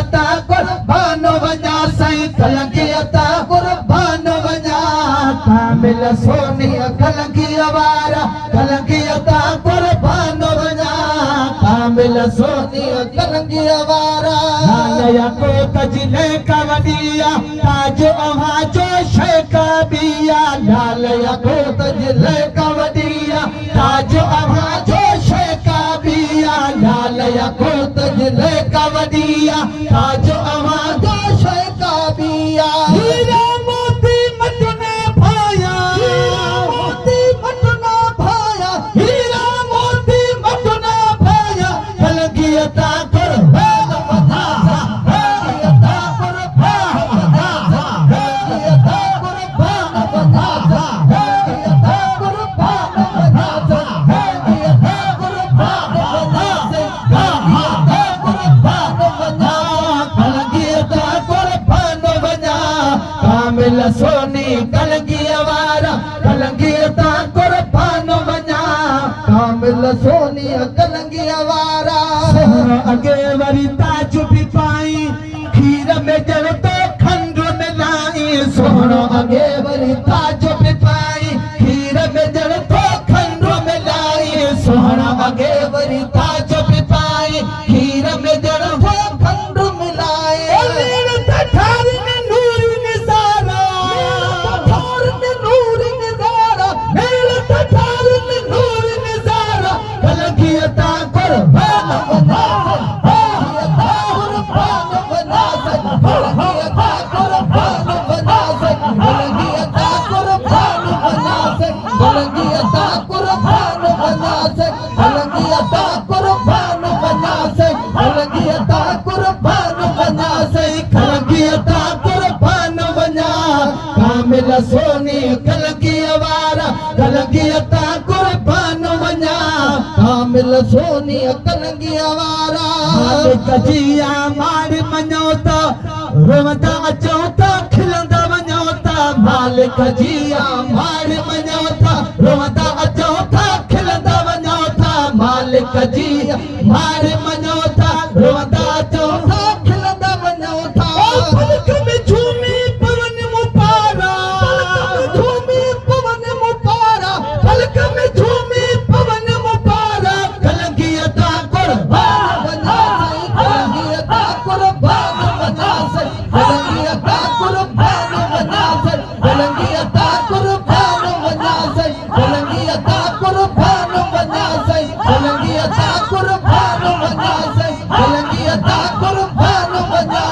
कलंगियता कुर्बान वञा साईं कलंगियता कुर्बान वञा कामिल सोनी कलंगी वारा कलंगियता कुर्बान वञा कामिल सोनी कलंगी वारा नालया को तजले कवदिया ताज अहा जो शेख बिया नालया को तजले कवदिया ताज अहा जो शेख बिया नालया को तजले कवदिया ताज अहा जो शेख बिया हीरा मोती मटने भाया मोती मटना भाया हीरा मोती मटना भाया कलंगियता कुर्बान वञा कलंगियता कुर्बान वञा कलंगियता कुर्बान वञा कलंगियता कुर्बान वञा कलंगियता कुर्बान वञा कलंगियता कुर्बान वञा कामिल सोनी कलंगी वारा कलंगियता कुर्बान वञा कामिल सोनी कलंगी वारा अगे वरी ताज भी पाई खीर में जल तो खंड मिलाई सोनो अगे वरी ताज भी पाई खीर में जल तो खंड मिलाई सोना अगे वरी ताज भी पाई खीर में जल तो खंड मिलाई ठार में नूर निजारा ठार में नूर निजारा मेरे ठार में नूर निजारा कलंगियता कुर्बान वञा कलंगियता कुर्बान वञा कलंगियता कुर्बान वञा कलंगियता कुर्बान वञा कलंगियता कुर्बान वञा कलंगियता कुर्बान वञा कलंगियता कुर्बान वञा कलंगियता कुर्बान वञा कामिल सोनी कलंगी वारा कलंगियता कुर्बान वञा कामिल सोनी कलंगी वारा मालिक जिया मार मञो त रोवंदा अचो त खिलंदा वञो त मालिक जिया मार मञो त रोवंदा अचो त खिलंदा वञो त मालिक जिया मार मञो त रोवंदा अचो त खिलंदा वञो त पलक में झूमी पवन मुपारा झूमी पवन मुपारा पलक में झूमी पवन मुपारा कलंगियता कुर्बान वञा कलंगियता कुर्बान वञा कलंगियता कुर्बान वञा कलंगियता कुर्बान वञा कलंगियता कुर्बान वञा कलंगियता कुर्बान वञा कलंगियता कुर्बान वञा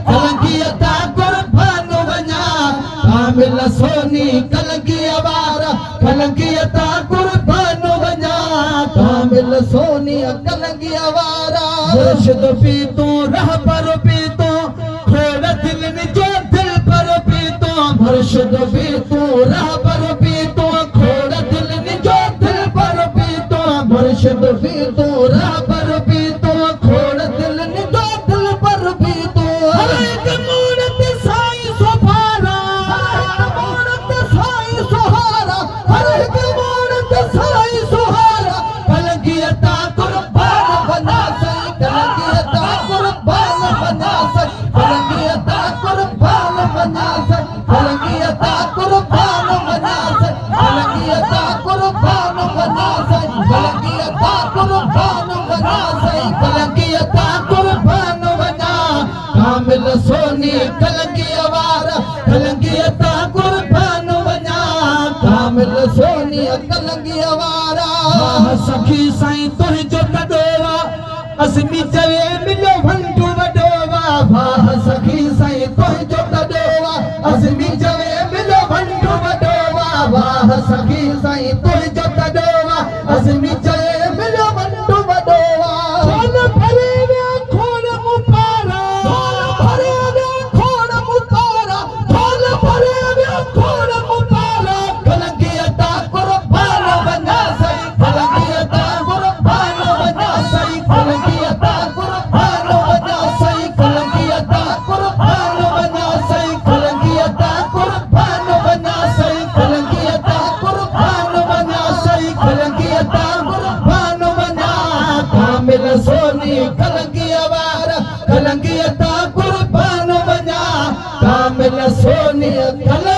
कलंगियता कुर्बान वञा कामिल सोनी कलंगी वारा कलंगियता कुर्बान वञा कामिल सोनी कलंगी वारा मुर्शिद पी तू रहबर पी तू खोड़ दिल जो दिल पर पी तू मुर्शिद पी तू रहबर पी तू खोड़ दिल जो दिल पर पी तू मुर्शिद पी तू रहबर पी तू खोड़ दिल जो दिल पर पी तू हर एक मूरत साईं सुभारा मूरत साईं सुहारा हर एक मूरत साईं सुहारा कलंगियता कुर्बान वञा कलंगियता कुर्बान वञा कलंगियता कुर्बान वञा कलंगियता कुर्बान वञा कलंगियता कुर्बान वञा कलंगियता कुर्बान वञा कलंगियता कुर्बान वञा कामिल सोनी कलंगी वारा कलंगियता कुर्बान वञा कामिल सोनी कलंगी वारा सखी साईं तुंहिंजो कॾोवा असमी चवे मिलियो भंडू वॾोवा वाह सखी साईं तुंहिंजो कॾोवा असमी चवे मिलियो भंडू वॾोवा वाह सखी साईं तुंहिंजो कॾोवा असमी चवे मिलियो भंडू वॾोवा खोल भरे विया खोड़ मुपारा खोल भरे विया खोड़ मुपारा खोल भरे विया खोड़ मुपारा कलंगियता कुर्बान वञा कलंगियता कुर्बान वञा कलंगियता कुर्बान वञा कलंगियता कुर्बान वञा कलंगियता कुर्बान वञा कलंगियता कुर्बान वञा कलंगियता कुर्बान वञा कामिल सोनी कलंगी वारा कलंगियता सोनी कल